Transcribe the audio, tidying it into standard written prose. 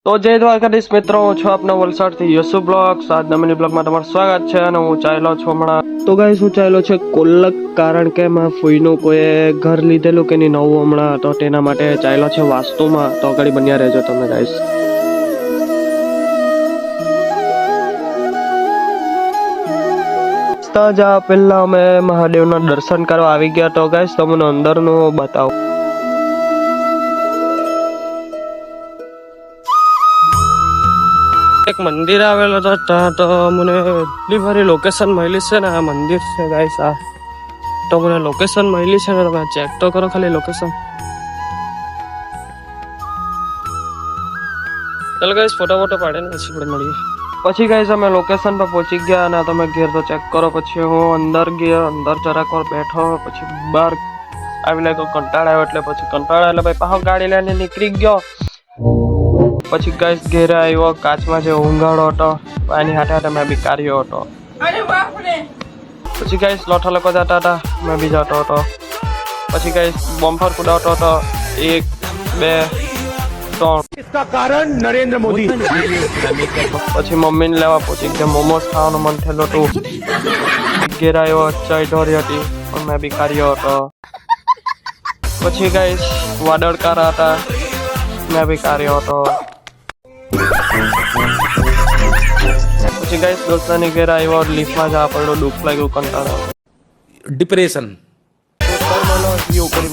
તો જય દ્વારકાધીશ મિત્રો, હું છું આપનો વલસાડથી યશુ બ્લોગ્સ. આજના મિની બ્લોગમાં તમારું સ્વાગત છે અને હું ચાલ્યો છું હમણાં. તો ગાઈસ હું ચાલ્યો છે કોલક, કારણ કે મારા ફોઈનું કોઈ ઘર લીધેલું કે નહીં નવું હમણાં, તો તેના માટે ચાલ્યો છે વાસ્તુમાં. તો આગળ બન્યા રહેજો તમે ગાઈસ. જા પહેલા અમે મહાદેવના દર્શન કરવા આવી ગયા. તો ગાઈસ તમને અંદરનું બતાવો. એક મંદિર આવેલો હતો ત્યાં તો મને એટલી ભારી લોકેશન મળી છે ને. આ મંદિર છે ગાઈસ, આ તો મને લોકેશન મળી છે ને, તમે ચેક તો કરો ખાલી લોકેશન. ચાલો ગાઈસ ફોટો પાડીને પછી આપણે મળીએ. પછી ગાઈસ અમે લોકેશન પર પહોંચી ગયા અને તમે ઘેર તો ચેક કરો. પછી હું અંદર ગયો, અંદર જરાક વાર બેઠો, પછી બહાર આવી લાગ્યો કંટાળો આવ્યો, એટલે પછી કંટાળો એટલે ભાઈ પાછો ગાડી લઈને નીકળી ગયો. પછી ગાઈસ ઘેરે આવ્યો, કાચમાં જે ઊંઘાડો હતો એની હાથે મેં બી કાર્યો હતો. પછી ગાઈસ લોઠા લોકો જતા હતા, મેં બી જતો હતો. પછી ગાઈસ બોમ્ફર કુદાવતો હતો, 1 2 3. इसका कारण नरेंद्र मोदी. પછી મમ્મીને લેવા પહોંચી ગયા. મોમોસ ખાવાનું મન થયેલું હતું. ઘેર આવ્યો, ચાય ઢોરી હતી પણ મેં બી કાર્યો હતો. પછી ગાઈસ વાદળકારા હતા, મેં બી કાર્યો હતો. પછી ગાઈસ દોસ્તાની ઘેર આવ્યો, લીફમાં જવા પડ્યું, દુઃખ લાગ્યું, કંટાળો. डिप्रेशन. કરી